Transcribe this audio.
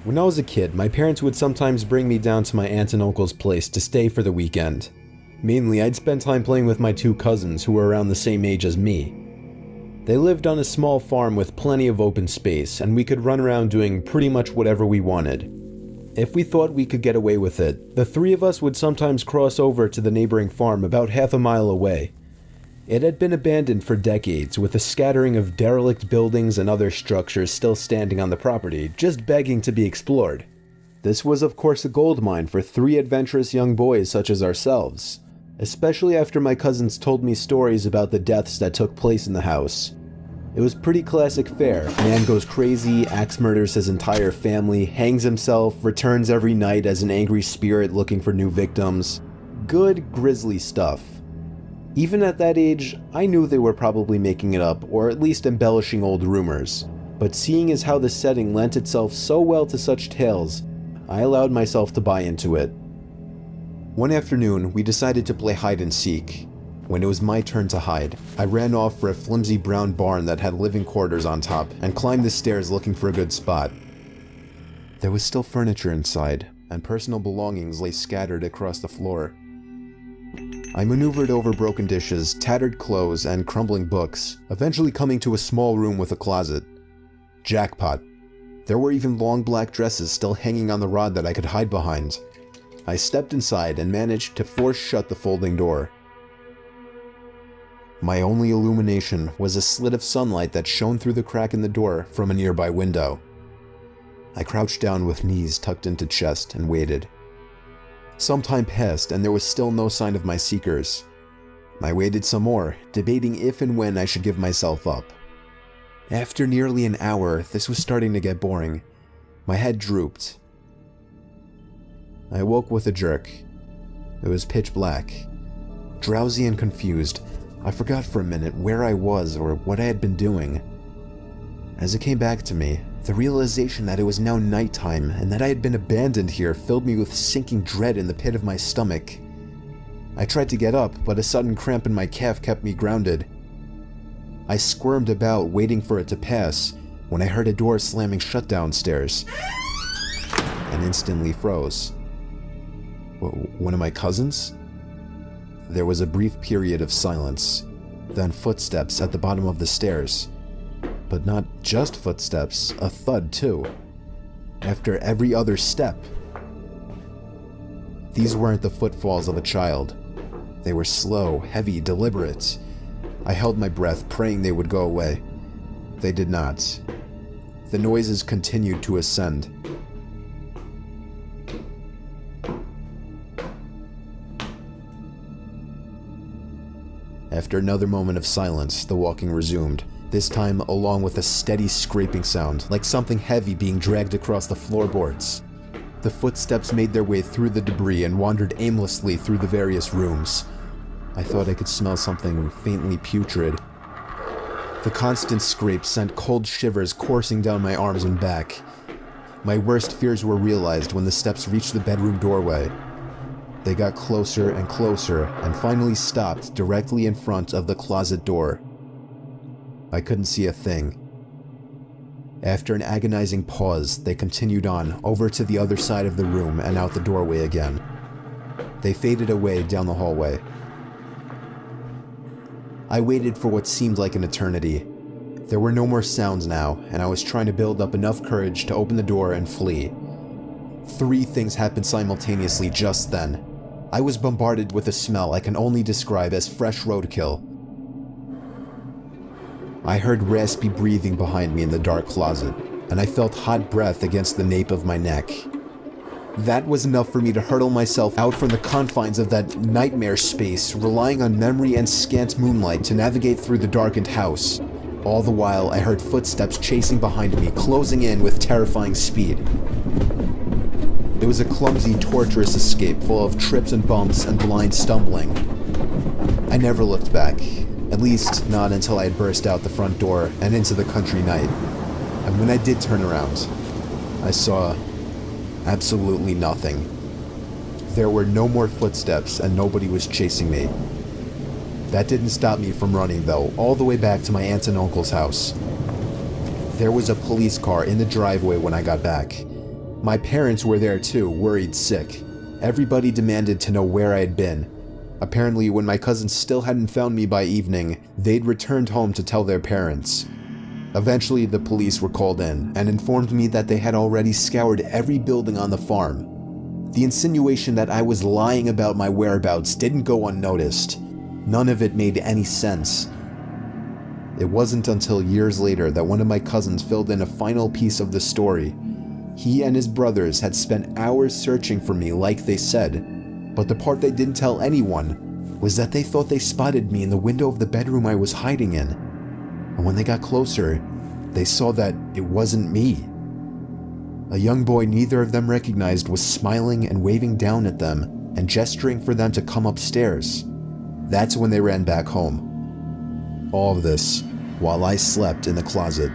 When I was a kid, my parents would sometimes bring me down to my aunt and uncle's place to stay for the weekend. Mainly, I'd spend time playing with my two cousins who were around the same age as me. They lived on a small farm with plenty of open space, and we could run around doing pretty much whatever we wanted. If we thought we could get away with it, the three of us would sometimes cross over to the neighboring farm about half a mile away. It had been abandoned for decades, with a scattering of derelict buildings and other structures still standing on the property, just begging to be explored. This was of course a gold mine for three adventurous young boys such as ourselves, especially after my cousins told me stories about the deaths that took place in the house. It was pretty classic fare. Man goes crazy, axe murders his entire family, hangs himself, returns every night as an angry spirit looking for new victims. Good, grisly stuff. Even at that age, I knew they were probably making it up, or at least embellishing old rumors. But seeing as how the setting lent itself so well to such tales, I allowed myself to buy into it. One afternoon, we decided to play hide and seek. When it was my turn to hide, I ran off for a flimsy brown barn that had living quarters on top and climbed the stairs looking for a good spot. There was still furniture inside, and personal belongings lay scattered across the floor. I maneuvered over broken dishes, tattered clothes, and crumbling books, eventually coming to a small room with a closet. Jackpot. There were even long black dresses still hanging on the rod that I could hide behind. I stepped inside and managed to force shut the folding door. My only illumination was a slit of sunlight that shone through the crack in the door from a nearby window. I crouched down with knees tucked into chest and waited. Some time passed and there was still no sign of my seekers. I waited some more, debating if and when I should give myself up. After nearly an hour, this was starting to get boring. My head drooped. I woke with a jerk. It was pitch black. Drowsy and confused, I forgot for a minute where I was or what I had been doing. As it came back to me, the realization that it was now nighttime and that I had been abandoned here filled me with sinking dread in the pit of my stomach. I tried to get up, but a sudden cramp in my calf kept me grounded. I squirmed about, waiting for it to pass, when I heard a door slamming shut downstairs, and instantly froze. One of my cousins? There was a brief period of silence, then footsteps at the bottom of the stairs. But not just footsteps, a thud too. After every other step. These weren't the footfalls of a child. They were slow, heavy, deliberate. I held my breath, praying they would go away. They did not. The noises continued to ascend. After another moment of silence, the walking resumed. This time along with a steady scraping sound, like something heavy being dragged across the floorboards. The footsteps made their way through the debris and wandered aimlessly through the various rooms. I thought I could smell something faintly putrid. The constant scrape sent cold shivers coursing down my arms and back. My worst fears were realized when the steps reached the bedroom doorway. They got closer and closer and finally stopped directly in front of the closet door. I couldn't see a thing. After an agonizing pause, they continued on over to the other side of the room and out the doorway again. They faded away down the hallway. I waited for what seemed like an eternity. There were no more sounds now, and I was trying to build up enough courage to open the door and flee. Three things happened simultaneously just then. I was bombarded with a smell I can only describe as fresh roadkill. I heard raspy breathing behind me in the dark closet, and I felt hot breath against the nape of my neck. That was enough for me to hurtle myself out from the confines of that nightmare space, relying on memory and scant moonlight to navigate through the darkened house. All the while, I heard footsteps chasing behind me, closing in with terrifying speed. It was a clumsy, torturous escape full of trips and bumps and blind stumbling. I never looked back. At least, not until I had burst out the front door and into the country night. And when I did turn around, I saw absolutely nothing. There were no more footsteps and nobody was chasing me. That didn't stop me from running though, all the way back to my aunt and uncle's house. There was a police car in the driveway when I got back. My parents were there too, worried sick. Everybody demanded to know where I had been. Apparently, when my cousins still hadn't found me by evening, they'd returned home to tell their parents. Eventually, the police were called in and informed me that they had already scoured every building on the farm. The insinuation that I was lying about my whereabouts didn't go unnoticed. None of it made any sense. It wasn't until years later that one of my cousins filled in a final piece of the story. He and his brothers had spent hours searching for me like they said, but the part they didn't tell anyone was that they thought they spotted me in the window of the bedroom I was hiding in. And when they got closer, they saw that it wasn't me. A young boy neither of them recognized was smiling and waving down at them and gesturing for them to come upstairs. That's when they ran back home. All of this while I slept in the closet.